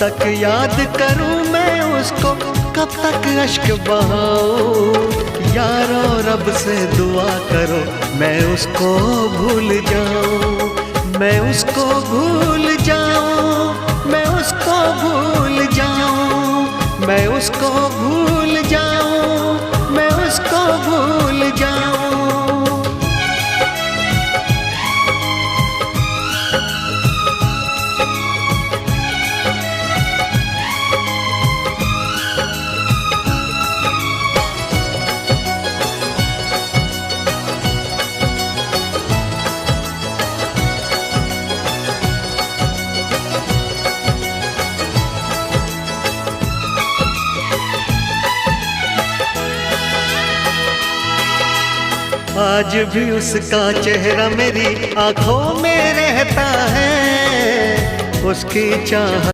तक याद करूं मैं उसको, कब तक अश्क बहाऊं। यारो रब से दुआ करो मैं उसको भूल जाऊं, मैं उसको भूल जाऊं, मैं उसको भूल जाऊं, मैं उसको भूल जाऊं, मैं उसको भूल जाऊं। आज भी उसका चेहरा मेरी आंखों में रहता है, उसकी चाह